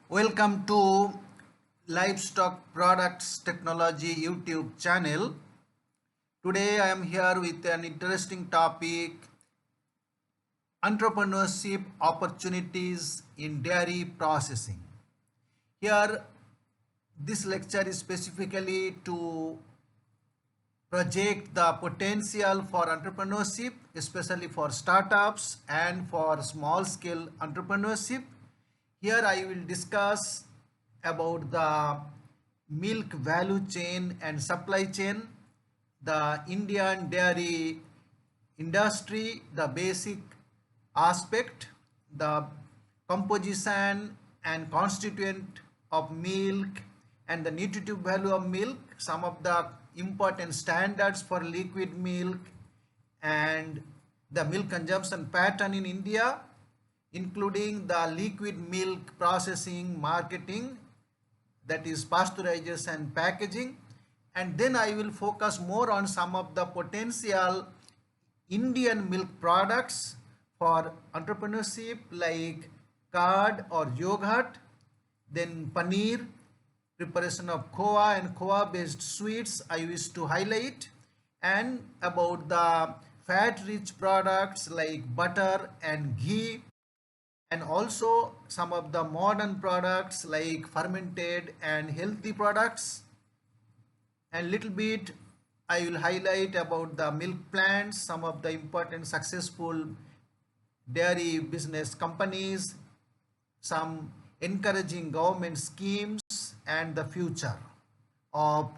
Welcome to Livestock Products Technology YouTube channel. Today I am here with an interesting topic, entrepreneurship opportunities in dairy processing. Here this lecture is specifically to project the potential for entrepreneurship, especially for startups and for small scale entrepreneurship. Here I will discuss about the milk value chain and supply chain, the Indian dairy industry, the basic aspect, the composition and constituent of milk and the nutritive value of milk, some of the important standards for liquid milk and the milk consumption pattern in India, including the liquid milk processing, marketing, that is pasteurization, packaging, and then I will focus more on some of the potential Indian milk products for entrepreneurship like curd or yogurt, then paneer, preparation of khoa and khoa based sweets I wish to highlight, and about the fat rich products like butter and ghee, and also some of the modern products like fermented and healthy products, and little bit I will highlight about the milk plants, some of the important successful dairy business companies, some encouraging government schemes, and the future of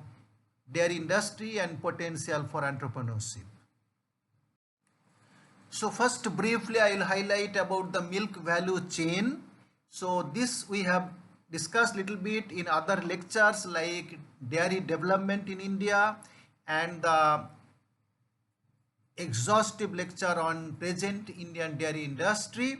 dairy industry and potential for entrepreneurship. So first briefly I will highlight about the milk value chain. So this we have discussed little bit in other lectures like dairy development in India and the exhaustive lecture on present Indian dairy industry.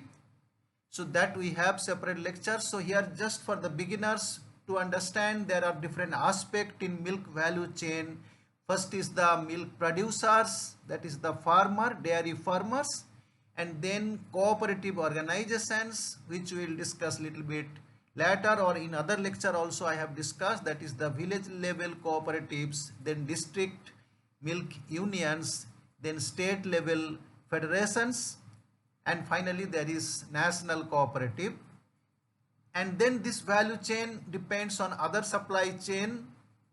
So that we have separate lectures. So here just for the beginners to understand, there are different aspects in milk value chain. First is the milk producers, that is the farmer, dairy farmers, and then cooperative organizations, which we will discuss little bit later, or in other lecture also I have discussed, that is the village level cooperatives, then district milk unions, then state level federations, and finally there is national cooperative. And then this value chain depends on other supply chain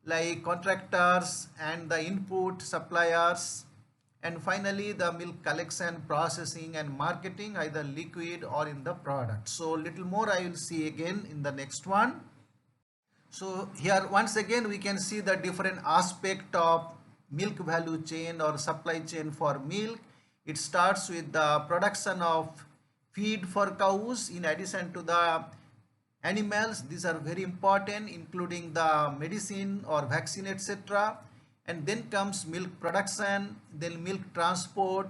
like contractors and the input suppliers, and finally the milk collection, processing and marketing, either liquid or in the product. So little more I will see again in the next one. So here once again we can see the different aspect of milk value chain or supply chain for milk. It starts with the production of feed for cows in addition to the animals. These are very important, including the medicine or vaccine, etc. And then comes milk production, then milk transport,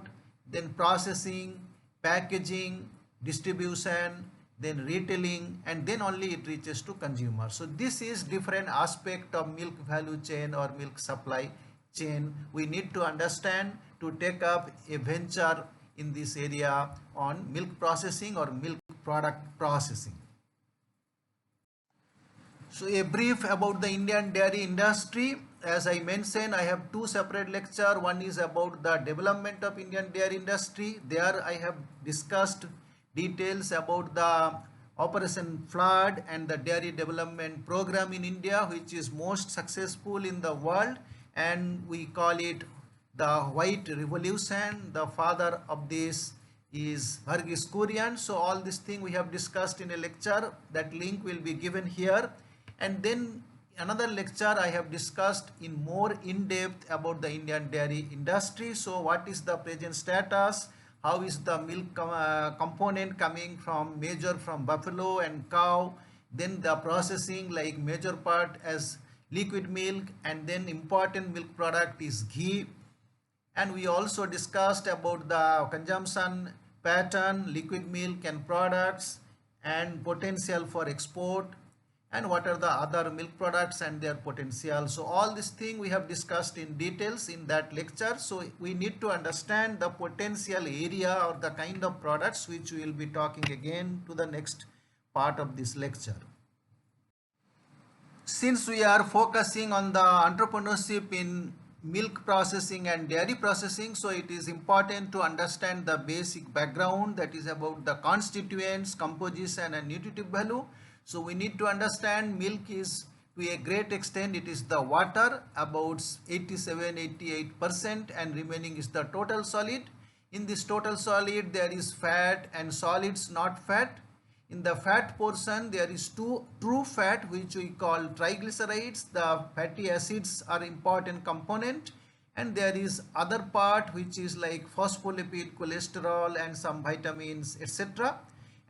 then processing, packaging, distribution, then retailing, and then only it reaches to consumer. So this is different aspect of milk value chain or milk supply chain we need to understand to take up a venture in this area on milk processing or milk product processing. So a brief about the Indian dairy industry. As I mentioned, I have two separate lectures. One is about the development of Indian dairy industry. There I have discussed details about the Operation Flood and the dairy development program in India, which is most successful in the world, and we call it the White Revolution. The father of this is Varghese Kurian. So all this thing we have discussed in a lecture. That link will be given here. And then another lecture I have discussed in more in depth about the Indian dairy industry. So what is the present status? How is the milk component coming from major from buffalo and cow? Then the processing, like major part as liquid milk, and then important milk product is ghee. And we also discussed about the consumption pattern, liquid milk and products, and potential for export, and what are the other milk products and their potential. So all this thing we have discussed in details in that lecture. So we need to understand the potential area or the kind of products which we will be talking again to the next part of this lecture. Since we are focusing on the entrepreneurship in milk processing and dairy processing, so it is important to understand the basic background, that is about the constituents, composition and nutritive value. So we need to understand milk is, to a great extent, it is the water, about 87-88%, and remaining is the total solid. In this total solid there is fat and solids not fat. In the fat portion there is true fat, which we call triglycerides. The fatty acids are important component, and there is other part which is like phospholipid, cholesterol and some vitamins, etc.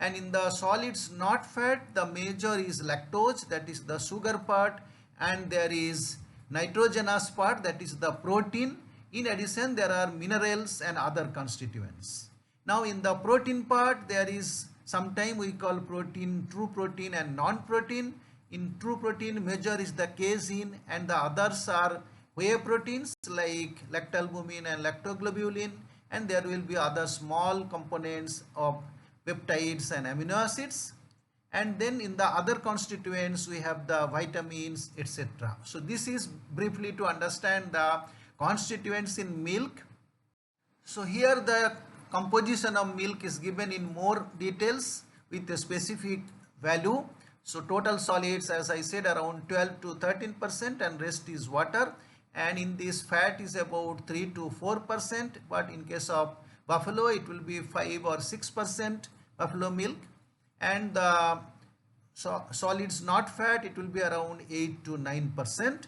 And in the solids not fat, the major is lactose, that is the sugar part, and there is nitrogenous part, that is the protein. In addition, there are minerals and other constituents. Now in the protein part, there is, sometimes we call protein true protein and non-protein. In true protein, major is the casein, and the others are whey proteins like lactalbumin and lactoglobulin, and there will be other small components of peptides and amino acids. And then in the other constituents we have the vitamins, etc. So this is briefly to understand the constituents in milk. So here the composition of milk is given in more details with a specific value. So total solids, as I said, around 12 to 13%, and rest is water. And in this fat is about 3 to 4%, but in case of buffalo it will be 5 or 6% buffalo milk. And the solids not fat, it will be around 8 to 9%.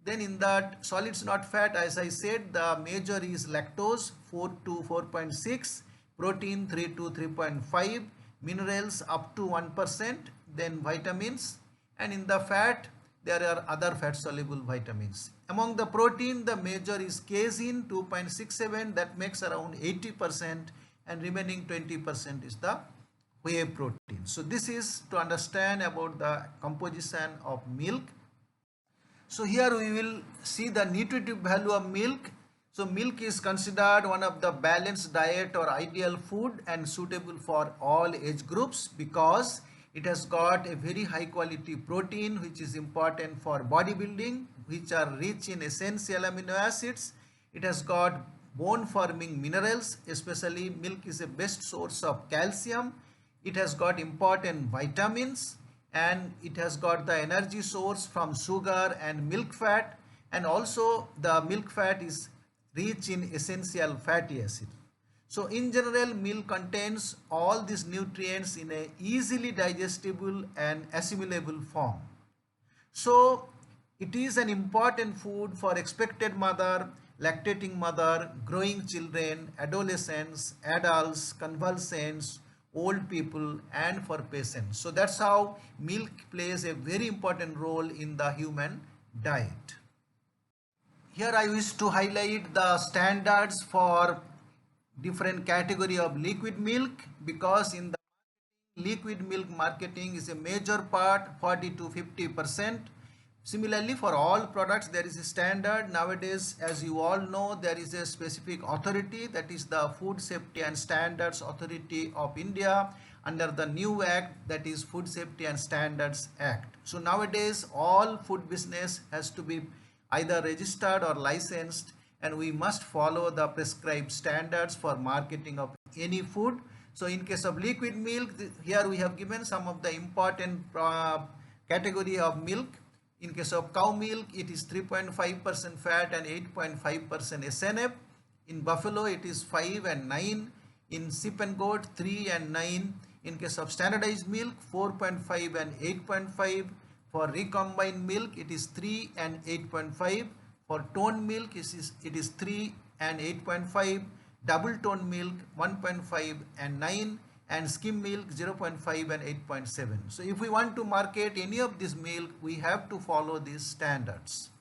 Then in that solids not fat, as I said, the major is lactose 4 to 4.6, protein 3 to 3.5, minerals up to 1%, then vitamins. And in the fat there are other fat soluble vitamins. Among the protein, the major is casein 2.67, that makes around 80%, and remaining 20% is the whey protein. So this is to understand about the composition of milk. So here we will see the nutritive value of milk. So milk is considered one of the balanced diet or ideal food and suitable for all age groups, because it has got a very high quality protein which is important for bodybuilding, which are rich in essential amino acids. It has got bone forming minerals, especially milk is a best source of calcium. It has got important vitamins, and it has got the energy source from sugar and milk fat, and also the milk fat is rich in essential fatty acids. So in general, milk contains all these nutrients in a easily digestible and assimilable form. So it is an important food for expected mother, lactating mother, growing children, adolescents, adults, convalescents, old people, and for patients. So that's how milk plays a very important role in the human diet. Here I wish to highlight the standards for different category of liquid milk, because in the liquid milk marketing is a major part, 40 to 50%. Similarly, for all products there is a standard. Nowadays, as you all know, there is a specific authority, that is the Food Safety and Standards Authority of India, under the new act, that is Food Safety and Standards Act. So nowadays all food business has to be either registered or licensed, and we must follow the prescribed standards for marketing of any food. So in case of liquid milk, here we have given some of the important category of milk. In case of cow milk, it is 3.5% fat and 8.5% SNF. In buffalo, it is 5 and 9. In sheep and goat, 3 and 9. In case of standardized milk, 4.5 and 8.5. For recombined milk, it is 3 and 8.5. For toned milk, it is 3 and 8.5. Double toned milk, 1.5 and 9. And skim milk 0.5 and 8.7. So if we want to market any of this milk, we have to follow these standards.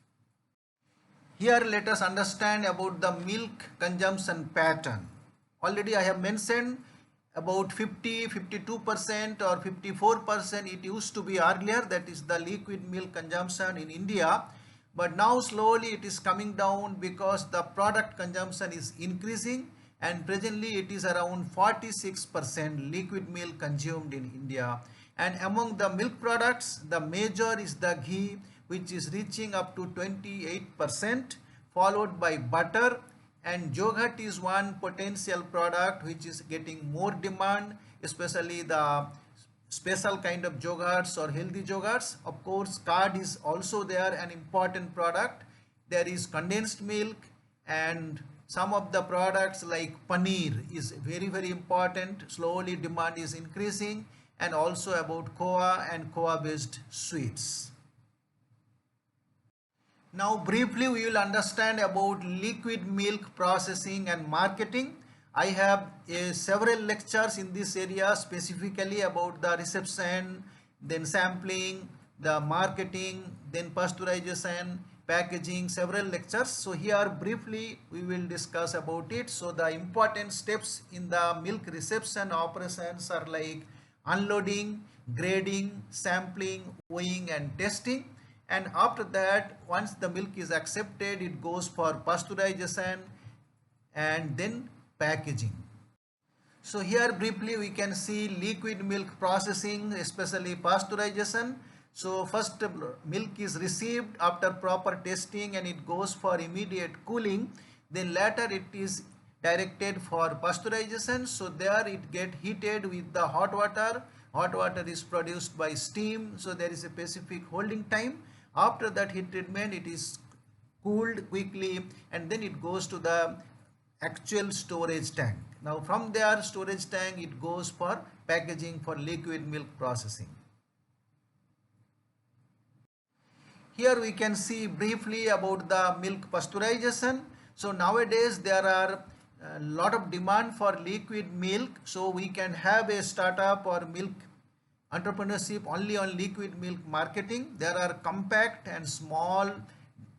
Here let us understand about the milk consumption pattern. Already I have mentioned about 50, 52% or 54% it used to be earlier, that is the liquid milk consumption in India. But now slowly it is coming down because the product consumption is increasing, and presently it is around 46% liquid milk consumed in India. And among the milk products, the major is the ghee, which is reaching up to 28%, followed by butter, and yogurt is one potential product which is getting more demand, especially the special kind of yogurts or healthy yogurts. Of course, curd is also there, an important product. There is condensed milk, and some of the products like paneer is very important. Slowly demand is increasing, and also about koa and koa based sweets. Now briefly we will understand about liquid milk processing and marketing. I have several lectures in this area specifically about the reception, then sampling, the marketing, then pasteurization, packaging, several lectures. So here briefly we will discuss about it. So the important steps in the milk reception operations are like unloading, grading, sampling, weighing and testing. And after that, once the milk is accepted, it goes for pasteurization and then packaging. So here briefly we can see liquid milk processing, especially pasteurization. So first milk is received after proper testing and it goes for immediate cooling. Then later it is directed for pasteurization. So there it get heated with the hot water. Hot water is produced by steam. So there is a specific holding time. After that heat treatment, it is cooled quickly and then it goes to the actual storage tank. Now from there storage tank it goes for packaging for liquid milk processing. Here we can see briefly about the milk pasteurization. So nowadays there are a lot of demand for liquid milk. So we can have a startup or milk entrepreneurship only on liquid milk marketing. There are compact and small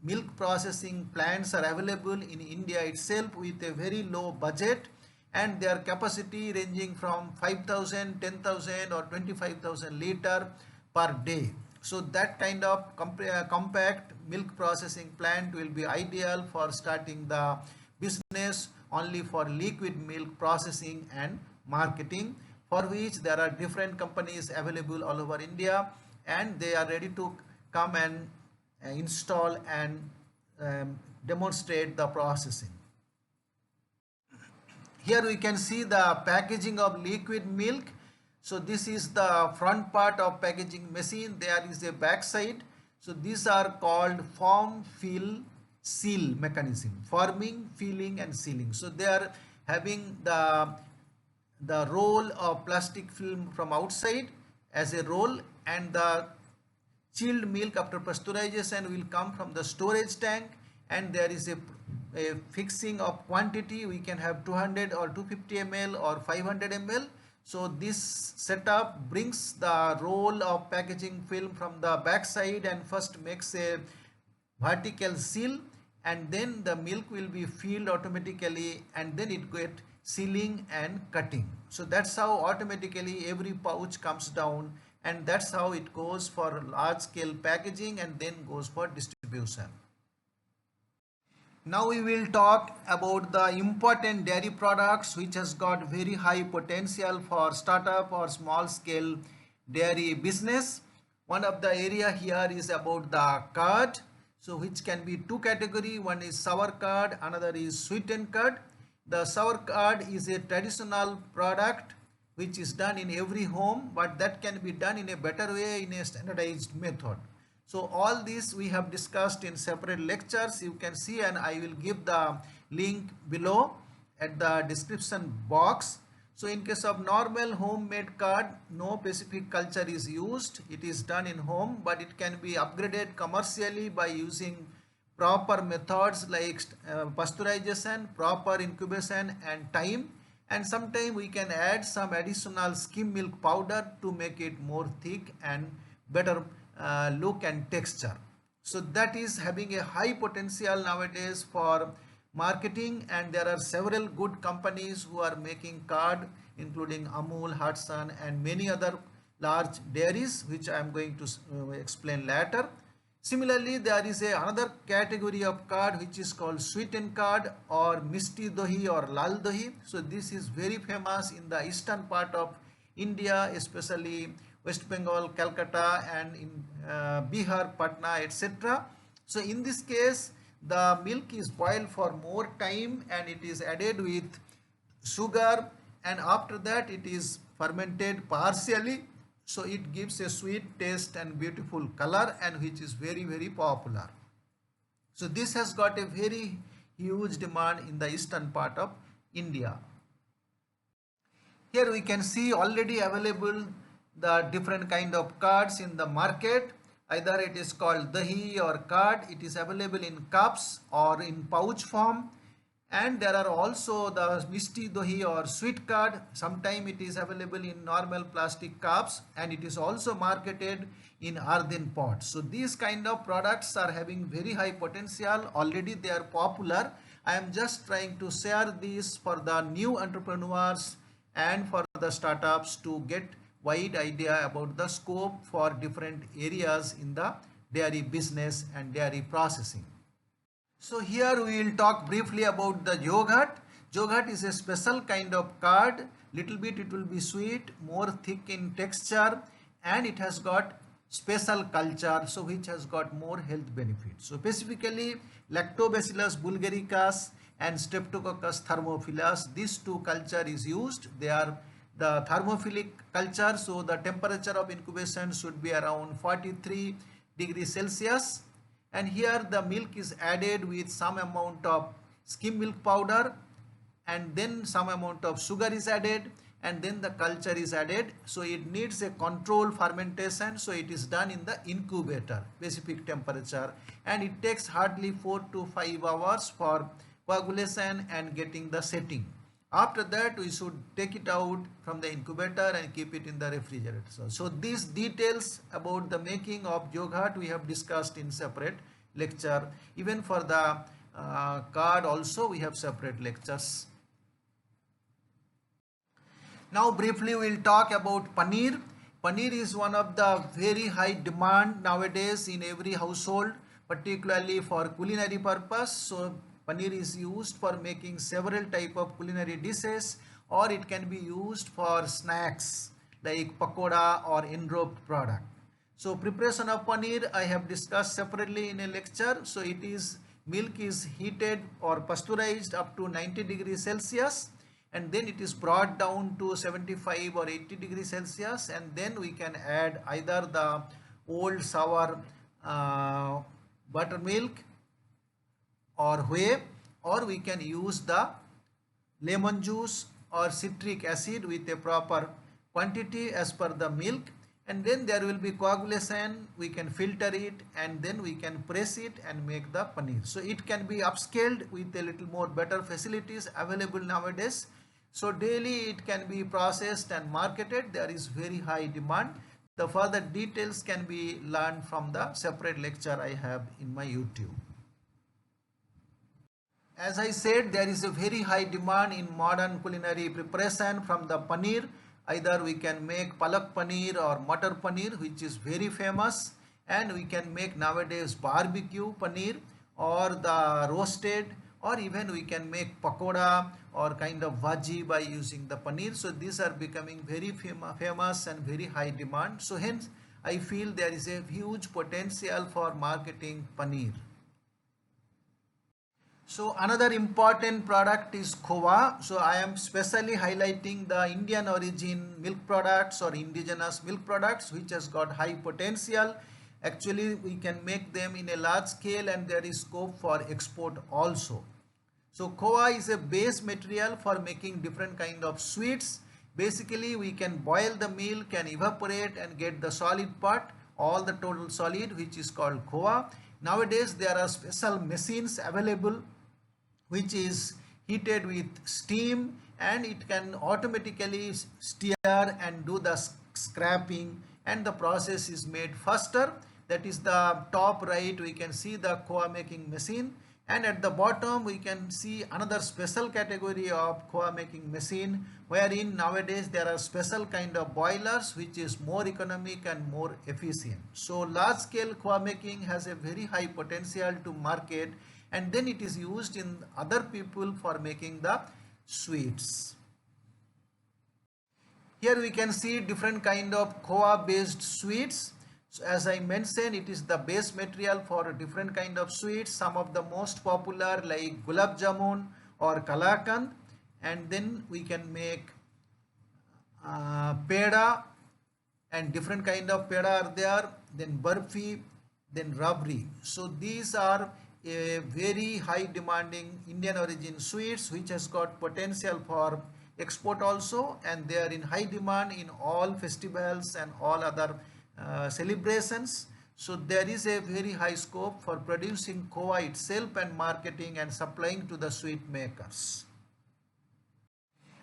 milk processing plants are available in India itself with a very low budget, and their capacity ranging from 5,000, 10,000 or 25,000 liter per day. So that kind of compact milk processing plant will be ideal for starting the business only for liquid milk processing and marketing, for which there are different companies available all over India and they are ready to come and install and demonstrate the processing. Here we can see the packaging of liquid milk. So this is the front part of packaging machine. There is a back side. So these are called form, fill, seal mechanism. Forming, filling and sealing. So they are having the roll of plastic film from outside as a roll, and the chilled milk after pasteurization will come from the storage tank, and there is a fixing of quantity. We can have 200 or 250 ml or 500 ml. So this setup brings the roll of packaging film from the back side and first makes a vertical seal, and then the milk will be filled automatically and then it get sealing and cutting. So that's how automatically every pouch comes down, and that's how it goes for large scale packaging and then goes for distribution. Now we will talk about the important dairy products which has got very high potential for startup or small scale dairy business. One of the area here is about the curd. So which can be two category. One is sour curd, another is sweetened curd. The sour curd is a traditional product which is done in every home, but that can be done in a better way in a standardized method. So all this we have discussed in separate lectures. You can see, and I will give the link below at the description box. So in case of normal homemade curd, no specific culture is used. It is done in home, but it can be upgraded commercially by using proper methods like pasteurization, proper incubation and time. And sometimes we can add some additional skim milk powder to make it more thick and better look and texture. So that is having a high potential nowadays for marketing, and there are several good companies who are making curd, including Amul, Hudson and many other large dairies, which I am going to explain later. Similarly, there is another category of curd which is called sweetened curd or misti dohi or lal dohi. So this is very famous in the eastern part of India, especially West Bengal, Calcutta, and in Bihar, Patna, etc. So in this case, the milk is boiled for more time and it is added with sugar, and after that it is fermented partially, so it gives a sweet taste and beautiful color, and which is very popular. So this has got a very huge demand in the eastern part of India. Here we can see already available the different kind of curds in the market. Either it is called dahi or curd. It is available in cups or in pouch form. And there are also the misti dahi or sweet curd. Sometimes it is available in normal plastic cups, and it is also marketed in earthen pots. So these kind of products are having very high potential. Already they are popular. I am just trying to share these for the new entrepreneurs and for the startups to get wide idea about the scope for different areas in the dairy business and dairy processing. So here we will talk briefly about the yogurt. Yogurt is a special kind of curd. Little bit it will be sweet, more thick in texture, and it has got special culture, so which has got more health benefits. So specifically Lactobacillus bulgaricus and Streptococcus thermophilus, these two culture is used. They are the thermophilic culture, so the temperature of incubation should be around 43 degrees Celsius. And here the milk is added with some amount of skim milk powder, and then some amount of sugar is added, and then the culture is added. So it needs a controlled fermentation, so it is done in the incubator, specific temperature, and it takes hardly 4 to 5 hours for coagulation and getting the setting. After that we should take it out from the incubator and keep it in the refrigerator. So these details about the making of yogurt we have discussed in separate lecture. Even for the curd also we have separate lectures. Now briefly we will talk about paneer. Paneer is one of the very high demand nowadays in every household, particularly for culinary purpose. So paneer is used for making several type of culinary dishes, or it can be used for snacks like pakoda or enrobed product. So preparation of paneer I have discussed separately in a lecture. So it is milk is heated or pasteurized up to 90 degrees Celsius, and then it is brought down to 75 or 80 degrees Celsius, and then we can add either the old sour buttermilk or whey, or we can use the lemon juice or citric acid with a proper quantity as per the milk, and then there will be coagulation. We can filter it and then we can press it and make the paneer. So it can be upscaled with a little more better facilities available nowadays. So daily it can be processed and marketed. There is very high demand. The further details can be learned from the separate lecture I have in my YouTube. As I said, there is a very high demand in modern culinary preparation from the paneer. Either we can make palak paneer or matar paneer, which is very famous, and we can make nowadays barbecue paneer or the roasted, or even we can make pakoda or kind of bhaji by using the paneer. So these are becoming very famous and very high demand. So hence I feel there is a huge potential for marketing paneer. So another important product is khova. So I am specially highlighting the Indian origin milk products or indigenous milk products, which has got high potential. Actually we can make them in a large scale and there is scope for export also. So khova is a base material for making different kind of sweets. Basically we can boil the milk and evaporate and get the solid part, all the total solid, which is called khova. Nowadays there are special machines available which is heated with steam, and it can automatically stir and do the scraping, and the process is made faster. That is the top right, we can see the khova making machine, and at the bottom we can see another special category of khova making machine, wherein nowadays there are special kind of boilers which is more economic and more efficient. So large scale khova making has a very high potential to market, and then it is used in other people for making the sweets. Here we can see different kind of Khoa based sweets. So as I mentioned, it is the base material for different kind of sweets. Some of the most popular like gulab jamun or kalakand, and then we can make peda, and different kind of peda are there, then burfi, then rabri. So these are a very high demanding Indian origin sweets which has got potential for export also, and they are in high demand in all festivals and all other celebrations. So there is a very high scope for producing Khoa itself and marketing and supplying to the sweet makers.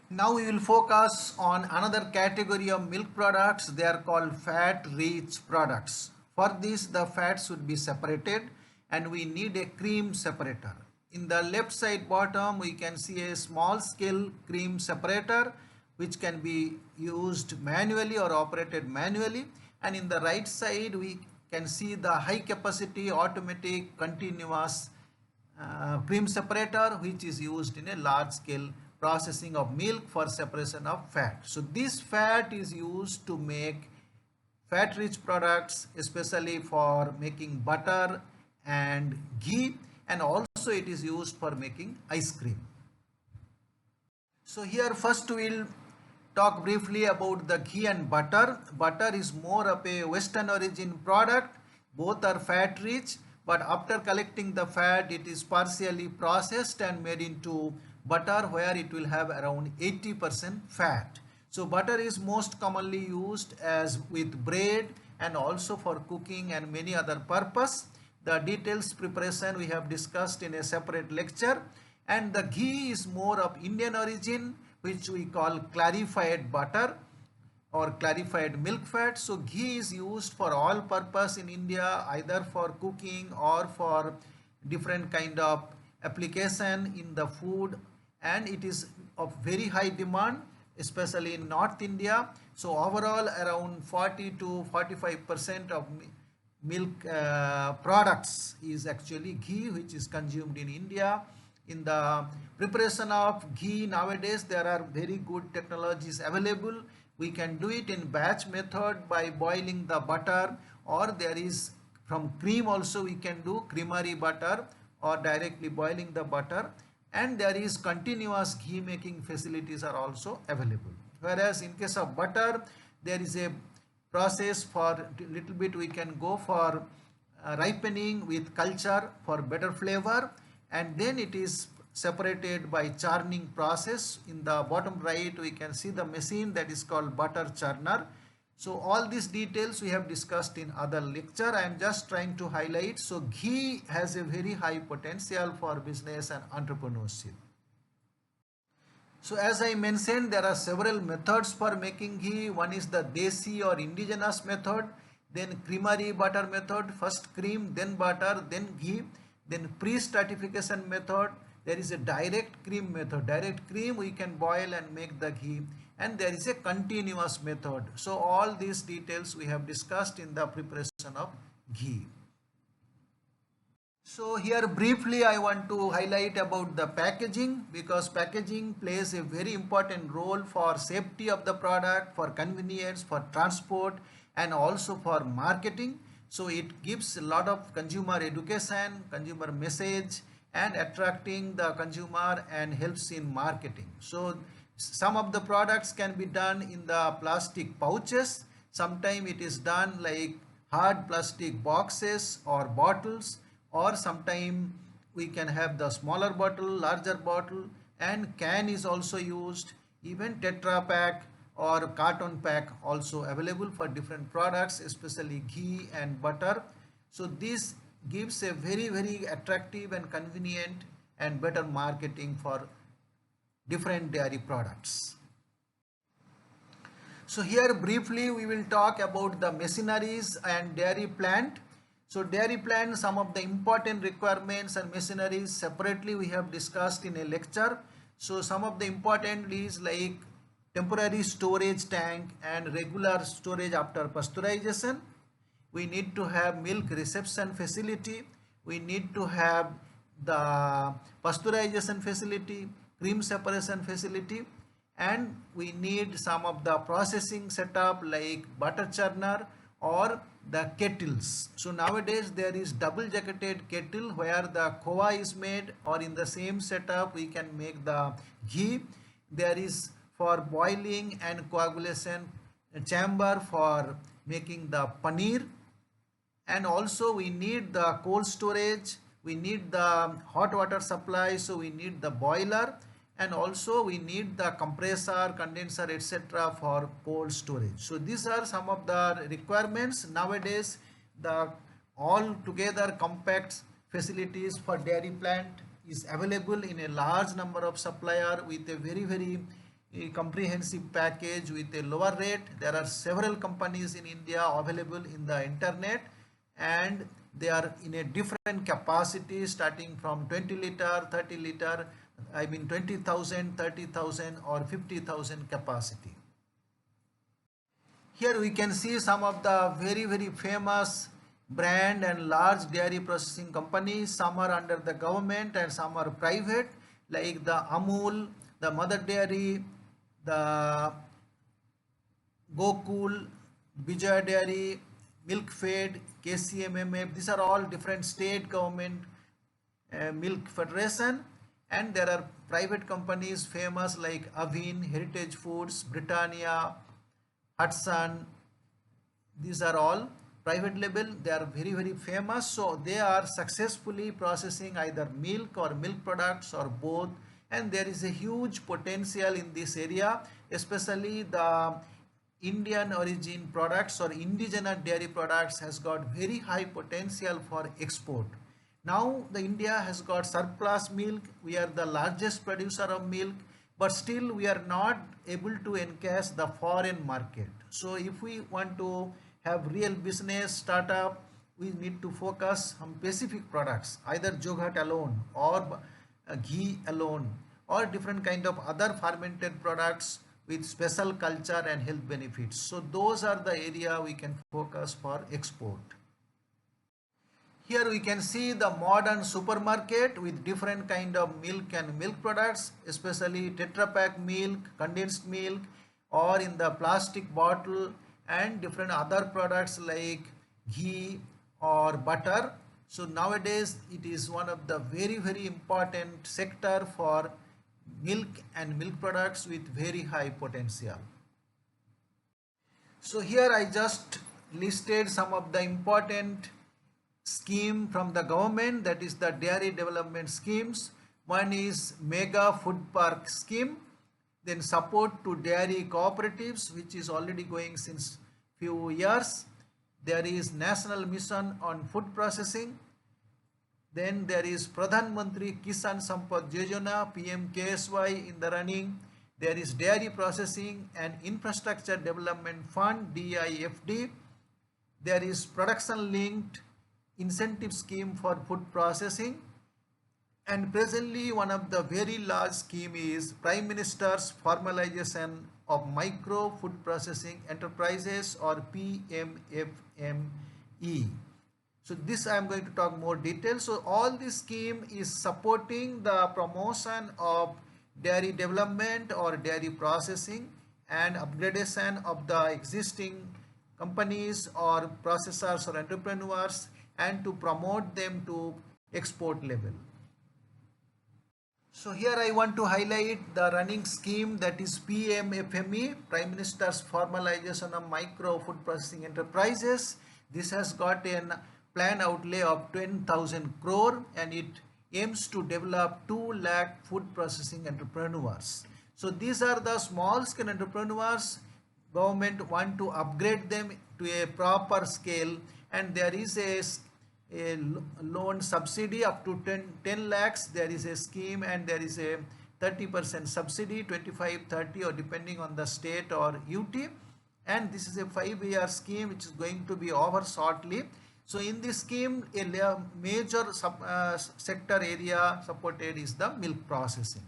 Now we will focus on another category of milk products. They are called fat rich products. For this, the fat should be separated and we need a cream separator. In the left side bottom, we can see a small scale cream separator which can be used manually or operated manually. And in the right side, we can see the high capacity automatic continuous cream separator which is used in a large scale processing of milk for separation of fat. So this fat is used to make fat rich products, especially for making butter and ghee, and also it is used for making ice cream. So here first we will talk briefly about the ghee and butter. Butter is more of a Western origin product. Both are fat rich, but after collecting the fat, it is partially processed and made into butter where it will have around 80% fat. So butter is most commonly used as with bread and also for cooking and many other purpose. The details preparation we have discussed in a separate lecture. And the ghee is more of Indian origin, which we call clarified butter or clarified milk fat. So ghee is used for all purpose in India, either for cooking or for different kind of application in the food, and it is of very high demand, especially in North India. So overall around 40 to 45% of milk products is actually ghee which is consumed in India. In the preparation of ghee nowadays, there are very good technologies available. We can do it in batch method by boiling the butter, or there is from cream also we can do creamery butter or directly boiling the butter, and there is continuous ghee making facilities are also available. Whereas in case of butter, there is a process for little bit we can go for ripening with culture for better flavor, and then it is separated by churning process. In the bottom right we can see the machine that is called butter churner. So all these details we have discussed in other lecture. I am just trying to highlight. So ghee has a very high potential for business and entrepreneurship. So as I mentioned, there are several methods for making ghee. One is the desi or indigenous method, then creamery butter method, first cream, then butter, then ghee, then pre-stratification method. There is a direct cream method. Direct cream we can boil and make the ghee, and there is a continuous method. So all these details we have discussed in the preparation of ghee. So here briefly I want to highlight about the packaging, because packaging plays a very important role for safety of the product, for convenience, for transport, and also for marketing. So it gives a lot of consumer education, consumer message, and attracting the consumer and helps in marketing. So some of the products can be done in the plastic pouches. Sometimes it is done like hard plastic boxes or bottles, or sometimes we can have the smaller bottle, larger bottle, and can is also used. Even Tetra pack or carton pack also available for different products, especially ghee and butter. So this gives a very attractive and convenient and better marketing for different dairy products. So here briefly we will talk about the machineries and dairy plant. So dairy plant, some of the important requirements and machineries separately we have discussed in a lecture. So some of the important is like temporary storage tank and regular storage after pasteurization. We need to have milk reception facility. We need to have the pasteurization facility, cream separation facility, and we need some of the processing setup like butter churner or the kettles. So nowadays there is double jacketed kettle where the khoa is made, or in the same setup we can make the ghee. There is for boiling and coagulation chamber for making the paneer, and also we need the cold storage, we need the hot water supply, so we need the boiler, and also we need the compressor, condenser, etc. for cold storage. So these are some of the requirements. Nowadays the all together compact facilities for dairy plant is available in a large number of supplier with a very comprehensive package with a lower rate. There are several companies in India available in the internet, and they are in a different capacity starting from 20 liter, 30 liter, I mean 20,000, 30,000 or 50,000 capacity. Here we can see some of the very famous brand and large dairy processing companies. Some are under the government and some are private, like the Amul, the Mother Dairy, the Gokul, Vijay Dairy, Milkfed, KCMMF. These are all different state government milk federation, and there are private companies famous like Avin, Heritage Foods, Britannia, Hudson. These are all private label. They are very famous, so they are successfully processing either milk or milk products or both, and there is a huge potential in this area, especially the Indian origin products or indigenous dairy products has got very high potential for export. Now the India has got surplus milk. We are the largest producer of milk, but still we are not able to encash the foreign market. So if we want to have real business startup, we need to focus on specific products, either yogurt alone or ghee alone, or different kind of other fermented products with special culture and health benefits. So those are the area we can focus for export. Here we can see the modern supermarket with different kind of milk and milk products, especially Tetra Pak milk, condensed milk, or in the plastic bottle, and different other products like ghee or butter. So nowadays it is one of the very important sector for milk and milk products with very high potential. So here I just listed some of the important scheme from the government, that is the dairy development schemes. One is mega food park scheme, then support to dairy cooperatives, which is already going since few years. There is national mission on food processing. Then there is Pradhan Mantri Kisan Sampad Yojana, PMKSY in the running. There is Dairy Processing and Infrastructure Development Fund, DIFD. There is Production Linked Incentive Scheme for Food Processing. And presently one of the very large scheme is Prime Minister's Formalization of Micro Food Processing Enterprises, or PMFME. So this I am going to talk more detail. So all this scheme is supporting the promotion of dairy development or dairy processing and upgradation of the existing companies or processors or entrepreneurs, and to promote them to export level. So here I want to highlight the running scheme, that is PMFME, Prime Minister's Formalization of Micro Food Processing Enterprises. This has got a plan outlay of 10,000 crore, and it aims to develop 2 lakh food processing entrepreneurs. So these are the small scale entrepreneurs. Government want to upgrade them to a proper scale, and there is a loan subsidy up to 10 lakhs. There is a scheme, and there is a 30% subsidy, 25, 30, or depending on the state or UT. And this is a 5-year scheme which is going to be over shortly. So in this scheme, a major sector area supported is the milk processing.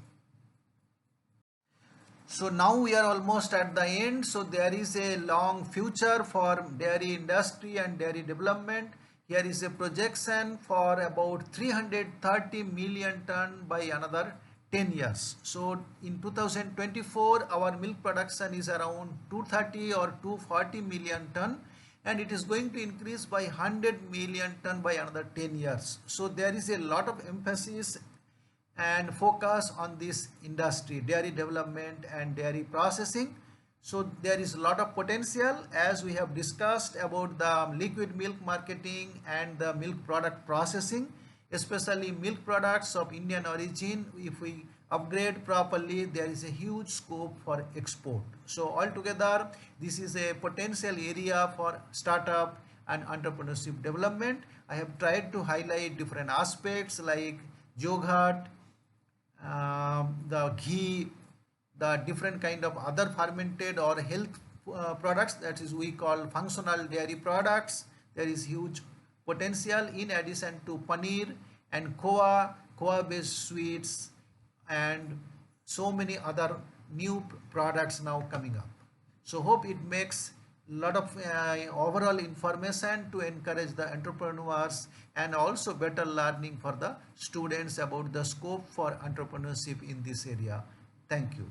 So now we are almost at the end. So there is a long future for dairy industry and dairy development. Here is a projection for about 330 million ton by another 10 years. So in 2024, our milk production is around 230 or 240 million ton, and it is going to increase by 100 million ton by another 10 years. So there is a lot of emphasis and focus on this industry, dairy development and dairy processing. So there is a lot of potential, as we have discussed about the liquid milk marketing and the milk product processing, especially milk products of Indian origin. If we upgrade properly, there is a huge scope for export. So altogether, this is a potential area for startup and entrepreneurship development. I have tried to highlight different aspects like yogurt, the ghee, the different kind of other fermented or health products, that is we call functional dairy products. There is huge potential in addition to paneer and koa based sweets, and so many other new products now coming up. So hope it makes lot of overall information to encourage the entrepreneurs, and also better learning for the students about the scope for entrepreneurship in this area. Thank you.